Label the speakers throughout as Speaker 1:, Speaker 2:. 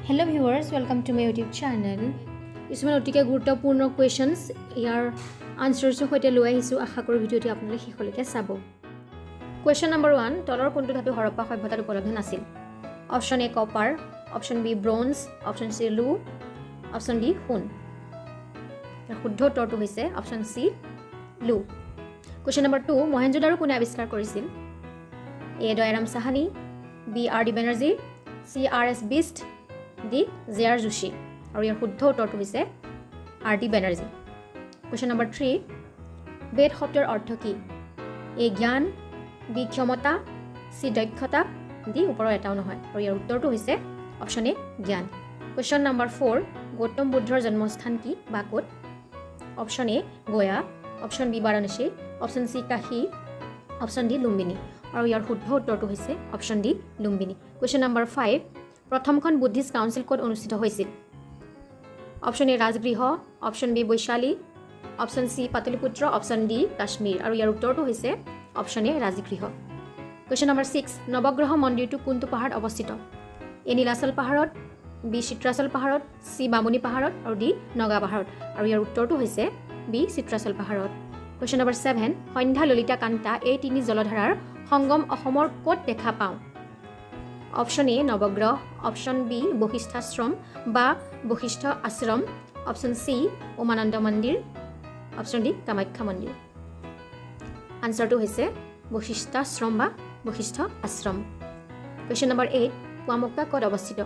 Speaker 1: Hello viewers, welcome to my YouTube channel. Isman otike guruttopurno questions yar answers hoite loi ahisu asha kori video ti apnale hikholike sabo. Question number 1, tolor kontu dhatu Harappa সভ্যতাৰ উপলব্ধ নাছিল? Option A copper, option B bronze, option C lou, option D সোণ. ইয়াৰ শুদ্ধ উত্তৰটো হৈছে option C lou. Question number 2, Mohenjodaro কোনে আৱিষ্কাৰ কৰিছিল? A Dayaram Sahni, B R D Banerjee, C R S Beast, D J.R. Joshi. আৰু ইয়াৰ শুদ্ধ উত্তৰটো হৈছে R D Banerjee. Question number 3, বেদ শব্দৰ অৰ্থ কি? A জ্ঞান, B ক্ষমতা, C দক্ষতা, D ওপৰৰ এটাও নহয়। আৰু ইয়াৰ উত্তৰটো হৈছে option A জ্ঞান. Question number 4, গৌতম বুদ্ধৰ জন্মস্থান কি বা ক'ত? Option A Gaya, option B Varanasi, option C Kashi, option D Lumbini. আৰু ইয়াৰ শুদ্ধ উত্তৰটো হৈছে option D Lumbini. Question number 5, প্ৰথমখন বুদ্ধিষ্ট কাউন্সিল ক'ত অনুষ্ঠিত হৈছিল? Option A Rajgriha, option B Vaishali, option C Pataliputra, option D Kashmir. আৰু ইয়াৰ উত্তৰটো হৈছে option A Rajgriha. Question number 6, নৱগ্ৰহ মন্দিৰটো কোনটো পাহাৰত অৱস্থিত? A নীলাচল পাহাৰত, B চিত্ৰাচল পাহাৰত, C বামুণী পাহাৰত, আৰু D নগা পাহাৰত. আৰু ইয়াৰ উত্তৰটো হৈছে B চিত্ৰাচল পাহাৰত. Question number 7, সন্ধ্যা ললিতা কান্তা এই তিনি জলধাৰাৰ সংগম অসমৰ ক'ত দেখা পাওঁ? Option A Navagraha, option B Vasistha Ashram বা বশিষ্ঠ আশ্ৰম, option C উমানন্দ মন্দিৰ, option D কামাখ্যা মন্দিৰ. আনসাৰটো হৈছে বশিষ্ঠাশ্ৰম বা বশিষ্ঠ আশ্ৰম. Question number 8, পুৱামক্কা ক'ত অৱস্থিত?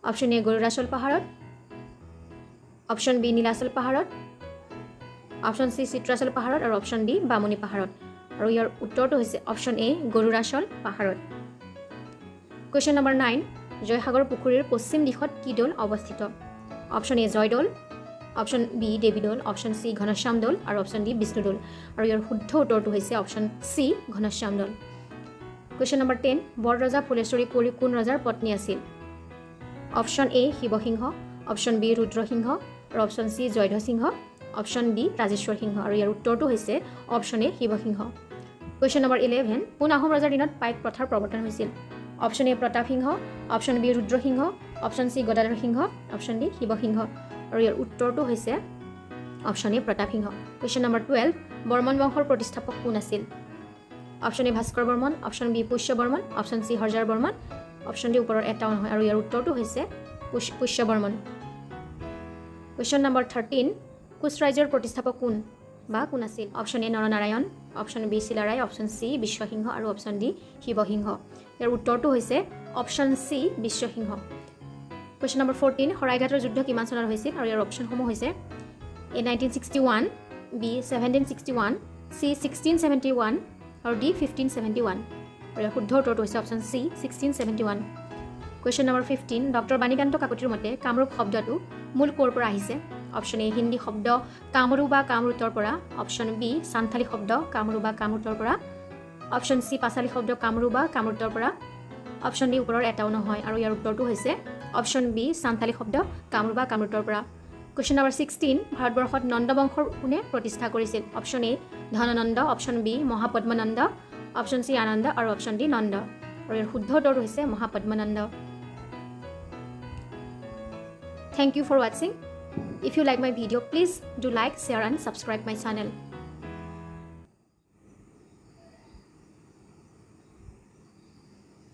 Speaker 1: Option A গৰুৰাচল পাহাৰত, option B নীলাচল পাহাৰত, option C চিত্ৰাচল পাহাৰত, আৰু option D বামুণী পাহাৰত. আৰু ইয়াৰ উত্তৰটো হৈছে option A গৰুৰাচল পাহাৰত. Question number 9, জয়সাগৰ পুখুৰীৰ পশ্চিম দিশত কি দৌল অৱস্থিত? Option A Joydol, option B Devidol, option C Ghanshyam দৌল, আৰু option D বিষ্ণুদৌল. আৰু ইয়াৰ শুদ্ধ উত্তৰটো হৈছে option C ঘনশ্যাম দৌল. Question number 10, বৰৰজা ফুলেশ্বৰী কুঁৱৰী কোন ৰজাৰ পত্নী আছিল? Option A Siva Singha, option B Rudrasingha, আৰু option C জয়ধ্বসিংহ, option D Rajeswar সিংহ. আৰু ইয়াৰ উত্তৰটো হৈছে option A Siva Singha. Question number 11, কোন আহোম ৰজাৰ দিনত পাইক প্ৰথাৰ প্ৰৱৰ্তন হৈছিল? Option A Pratap Singh, option B Rudrasingha, option C Gadadhar Singh, option D Siva Singha. আৰু ইয়াৰ উত্তৰটো হৈছে option A Pratap Singh. Question number 12, Barman বংশৰ প্ৰতিষ্ঠাপক কোন আছিল? Option A Bhaskar Barman, option B Pushya Barman, option C হৰজাৰ Barman, option D ওপৰৰ এটাও নহয়. আৰু ইয়াৰ উত্তৰটো হৈছে পুষ্য বৰ্মন. Question number 13, কোচ ৰাজ্যৰ প্ৰতিষ্ঠাপক কোন বা কোন আছিল? Option A Naranarayan, option B Chilarai, option C Biswa Singha, আৰু option D শিৱসিংহ. ইয়াৰ উত্তৰটো হৈছে option C Biswa Singha. Question number 14, শৰাইঘাটৰ যুদ্ধ কিমান চনত হৈছিল? আৰু ইয়াৰ অপশ্যনসমূহ হৈছে A 1961, B 1761, C 1671, আৰু D 1571. আৰু ইয়াৰ শুদ্ধ উত্তৰটো হৈছে option C 1671. Question number 15, doctor Banikanta কাকতিৰ মতে কামৰূপ শব্দটো মূল ক'ৰ পৰা আহিছে? Option A হিন্দী শব্দ কামৰু বা কামৰুতৰ পৰা, option B সান্থালী শব্দ কামৰু বা কামৰুতৰ পৰা, option C পাছালী শব্দ কামৰু বা কামৰুতৰ পৰা, option D ওপৰৰ এটাও নহয়. আৰু ইয়াৰ উত্তৰটো হৈছে option B সান্থালী শব্দ কামৰু বা কামৰুতৰ পৰা. Question number 16, ভাৰতবৰ্ষত নন্দ বংশৰ কোনে প্ৰতিষ্ঠা কৰিছিল? Option A Dhanananda, option B Mahapadma Nanda, option C আনন্দ, আৰু option D নন্দ. আৰু ইয়াৰ শুদ্ধ উত্তৰটো হৈছে Mahapadma Nanda. Thank you for watching. If you like my video, please do like, share and subscribe my channel.